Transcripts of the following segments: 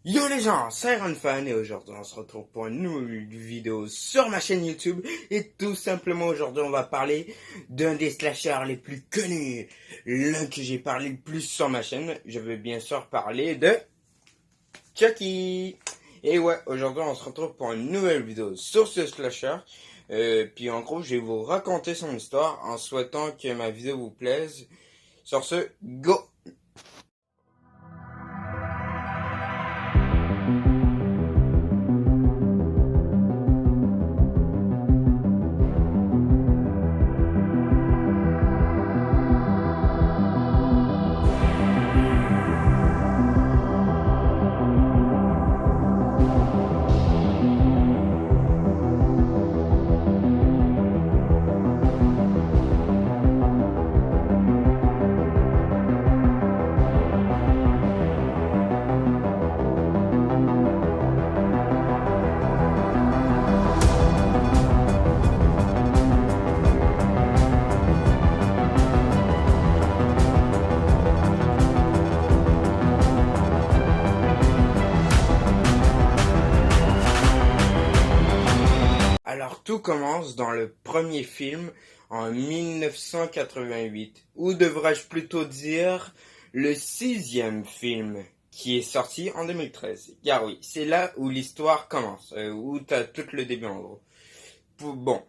Yo les gens, c'est Iron Fan et aujourd'hui on se retrouve pour une nouvelle vidéo sur ma chaîne YouTube et tout simplement aujourd'hui on va parler d'un des slashers les plus connus, l'un que j'ai parlé le plus sur ma chaîne. Je vais bien sûr parler de Chucky. Et ouais, aujourd'hui on se retrouve pour une nouvelle vidéo sur ce slasher. Puis en gros je vais vous raconter son histoire en souhaitant que ma vidéo vous plaise. Sur ce, go! Alors tout commence dans le premier film en 1988, ou devrais-je plutôt dire le sixième film qui est sorti en 2013. Car oui, c'est là où l'histoire commence, où t'as tout le début en gros. Bon,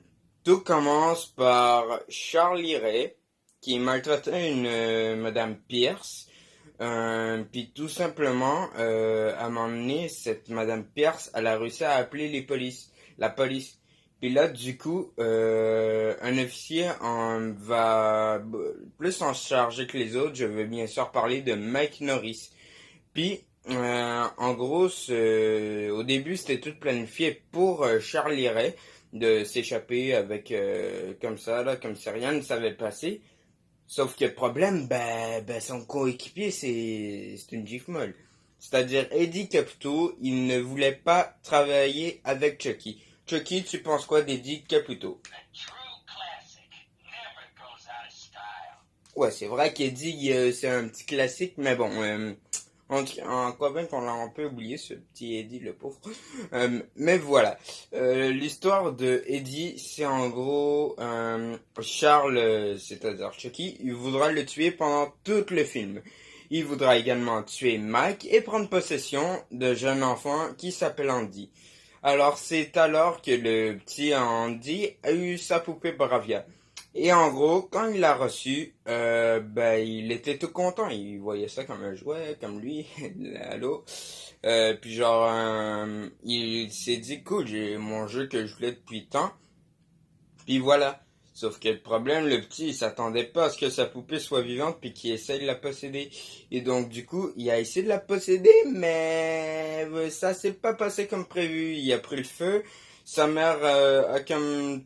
tout commence par Charlie Ray qui maltraitait une Madame Pierce. Puis tout simplement, à un moment donné, cette Madame Pierce, elle a réussi à appeler la police. Puis là, du coup, un officier va plus en charger que les autres. Je veux bien sûr parler de Mike Norris. Puis, en gros, au début, c'était tout planifié pour Charlie Ray de s'échapper avec comme ça, là, comme si rien ne s'avait passé. Sauf que le problème, son coéquipier, c'est une gifle molle. C'est-à-dire Eddie Caputo, il ne voulait pas travailler avec Chucky. Chucky, tu penses quoi d'Eddie Caputo? Ouais, c'est vrai qu'Eddie, c'est un petit classique, mais bon, en quoi même qu'on l'a un peu oublié, ce petit Eddie, le pauvre. Mais voilà, l'histoire de Eddie, c'est en gros Charles, c'est-à-dire Chucky, il voudra le tuer pendant tout le film. Il voudra également tuer Mike et prendre possession de jeune enfant qui s'appelle Andy. Alors c'est alors que le petit Andy a eu sa poupée Bravia. Et en gros, quand il l'a reçu, il était tout content. Il voyait ça comme un jouet, comme lui, allô. Puis genre, il s'est dit, cool, j'ai mon jeu que je voulais depuis tant. Puis voilà. Sauf que le problème, le petit, il s'attendait pas à ce que sa poupée soit vivante puis qu'il essaye de la posséder. Et donc, du coup, il a essayé de la posséder, mais ça s'est pas passé comme prévu. Il a pris le feu. Sa mère a comme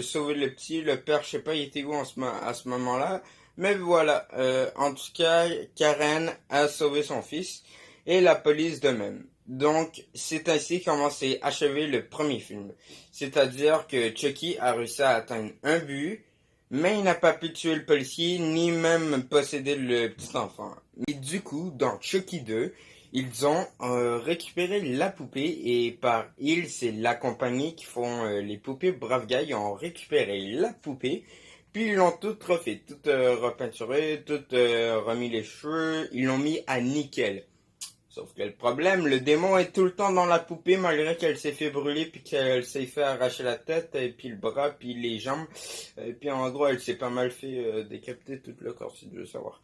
sauvé le petit. Le père, je sais pas, il était où à ce moment-là. Mais voilà. En tout cas, Karen a sauvé son fils. Et la police de même. Donc, c'est ainsi comment s'est achevé le premier film. C'est-à-dire que Chucky a réussi à atteindre un but, mais il n'a pas pu tuer le policier, ni même posséder le petit enfant. Et du coup, dans Chucky 2, ils ont récupéré la poupée, et par ils, c'est la compagnie qui font les poupées Brave Guy, ils ont récupéré la poupée, puis ils l'ont toute refait, toute repeinturée, toute remis les cheveux, ils l'ont mis à nickel. Sauf que le problème, le démon est tout le temps dans la poupée malgré qu'elle s'est fait brûler puis qu'elle s'est fait arracher la tête et puis le bras puis les jambes. Et puis en gros, elle s'est pas mal fait décapiter tout le corps si tu veux savoir.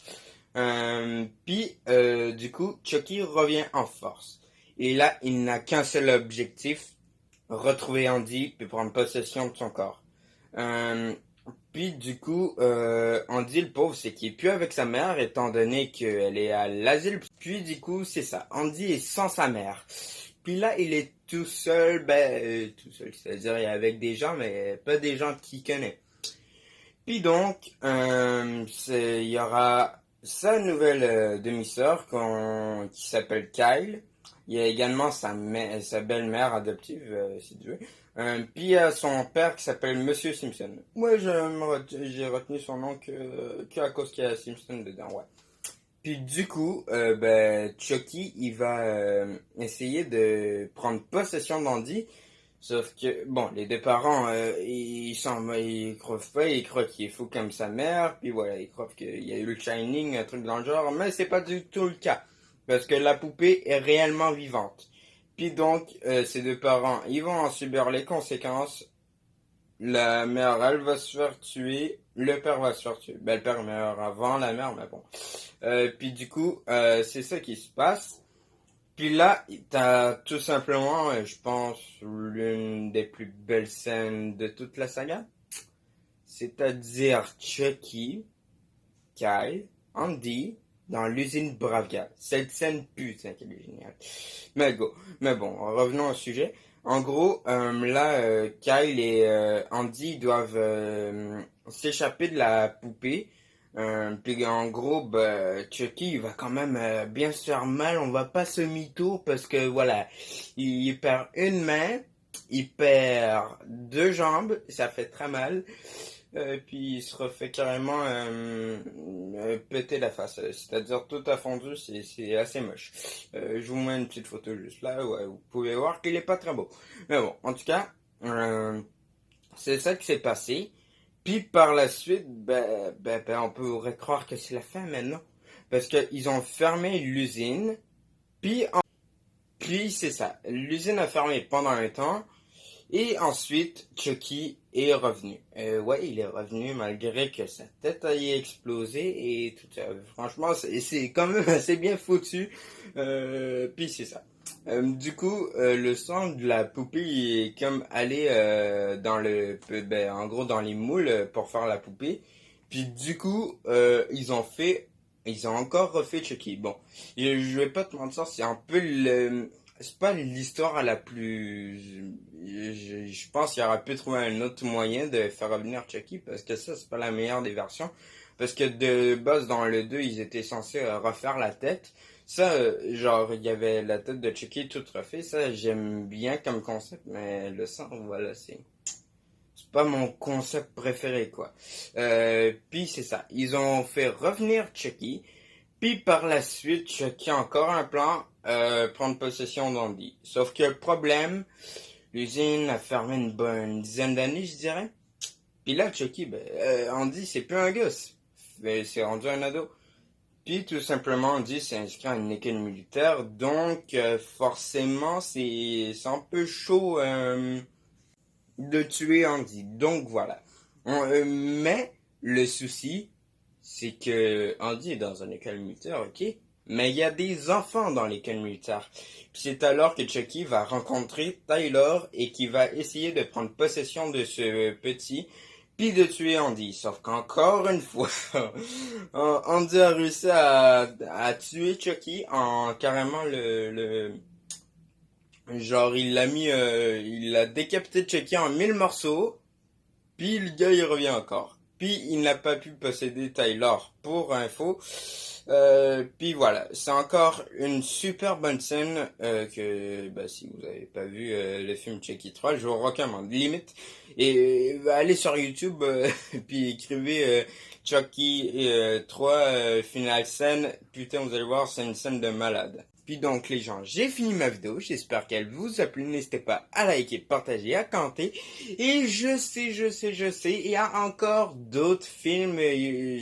Du coup, Chucky revient en force. Et là, il n'a qu'un seul objectif, retrouver Andy puis prendre possession de son corps. Euh, Andy, le pauvre, c'est qu'il est plus avec sa mère, étant donné qu'elle est à l'asile. Puis, du coup, c'est ça. Andy est sans sa mère. Puis là, il est tout seul, tout seul, c'est-à-dire il est avec des gens, mais pas des gens qu'il connaît. Puis donc, il y aura sa nouvelle demi-sœur qui s'appelle Kyle. Il y a également sa belle-mère adoptive, si tu veux. Puis il y a son père qui s'appelle Monsieur Simpson. Moi, j'ai retenu son nom que à cause qu'il y a Simpson dedans, ouais. Puis du coup, Chucky, il va essayer de prendre possession d'Andy. Sauf que, bon, les deux parents, ils croient pas, ils croient qu'il est fou comme sa mère, puis voilà, ils croient qu'il y a eu le Shining, un truc dans le genre, mais c'est pas du tout le cas. Parce que la poupée est réellement vivante. Puis donc, ces deux parents, ils vont en subir les conséquences. La mère, elle va se faire tuer, le père va se faire tuer. Ben, le père meurt avant la mère, mais bon. Puis du coup, c'est ça qui se passe. Puis là, t'as tout simplement, je pense, l'une des plus belles scènes de toute la saga. C'est-à-dire Chucky, Kyle, Andy, dans l'usine Bravia. Cette scène putain qu'elle est géniale. Mais go. Mais bon, revenons au sujet. En gros, là, Kyle et Andy doivent s'échapper de la poupée. Puis en gros, Chucky, il va quand même bien se faire mal. On va pas se mytho parce que voilà, il perd une main, il perd deux jambes, ça fait très mal. Puis il se refait carrément péter la face. C'est-à-dire tout a fondu, c'est assez moche. Je vous mets une petite photo juste là, ouais, vous pouvez voir qu'il est pas très beau. Mais bon, en tout cas, c'est ça qui s'est passé. Puis par la suite, on pourrait croire que c'est la fin maintenant. Parce qu'ils ont fermé l'usine. Puis, puis c'est ça. L'usine a fermé pendant un temps. Et ensuite, Chucky est revenu. Ouais, il est revenu malgré que sa tête a explosé et tout ça. Franchement, c'est quand même assez bien foutu. Puis c'est ça. Du coup, le sang de la poupée est comme allé dans en gros dans les moules pour faire la poupée. Puis du coup, ils ont encore refait Chucky. Bon, et je vais pas te mentir, c'est pas l'histoire à la plus. Je pense qu'il aurait pu trouver un autre moyen de faire revenir Chucky parce que ça, c'est pas la meilleure des versions. Parce que de base, dans le 2 ils étaient censés refaire la tête. Ça, genre, il y avait la tête de Chucky toute refait. Ça, j'aime bien comme concept, mais le sang, voilà, c'est pas mon concept préféré, quoi. Puis c'est ça. Ils ont fait revenir Chucky. Puis par la suite, Chucky a encore un plan, prendre possession d'Andy. Sauf que le problème, l'usine a fermé une bonne dizaine d'années, je dirais. Puis là, Chucky, Andy, c'est plus un gosse. C'est rendu un ado. Puis tout simplement, Andy s'est inscrit à une école militaire. Donc forcément, c'est un peu chaud de tuer Andy. Donc voilà. Mais le souci, c'est que Andy est dans une école militaire, ok? Mais il y a des enfants dans l'école militaire. Puis c'est alors que Chucky va rencontrer Tyler et qui va essayer de prendre possession de ce petit, puis de tuer Andy. Sauf qu'encore une fois, Andy a réussi à tuer Chucky en carrément genre il a décapité Chucky en 1000 morceaux. Puis le gars il revient encore. Puis il n'a pas pu posséder Tyler pour info. Puis voilà, c'est encore une super bonne scène que si vous n'avez pas vu le film Chucky 3, je vous recommande. Limite, et allez sur YouTube puis écrivez Chucky 3 finale scène. Putain, vous allez voir, c'est une scène de malade. Puis donc les gens, j'ai fini ma vidéo, j'espère qu'elle vous a plu, n'hésitez pas à liker, partager, à commenter. Et je sais, il y a encore d'autres films,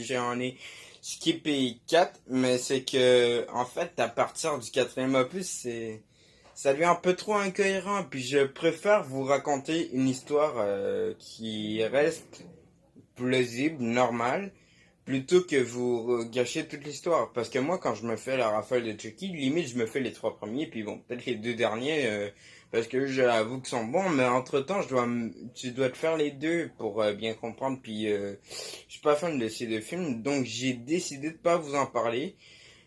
j'en ai skippé 4, mais c'est que, en fait, à partir du quatrième opus, ça devient un peu trop incohérent, puis je préfère vous raconter une histoire qui reste plausible, normale, plutôt que vous gâcher toute l'histoire. Parce que moi, quand je me fais la rafale de Chucky, limite, je me fais les trois premiers, puis bon, peut-être les deux derniers, parce que j'avoue qu'ils sont bons, mais entre-temps, tu dois te faire les deux pour bien comprendre, puis je suis pas fan de ces deux films, donc j'ai décidé de pas vous en parler.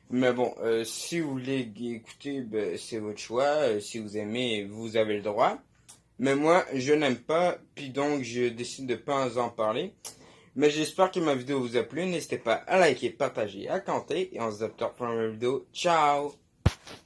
Mais bon, si vous voulez écouter, c'est votre choix. Si vous aimez, vous avez le droit. Mais moi, je n'aime pas, puis donc je décide de pas en parler. Mais j'espère que ma vidéo vous a plu. N'hésitez pas à liker, partager, à commenter. Et on se dit à pour une vidéo. Ciao!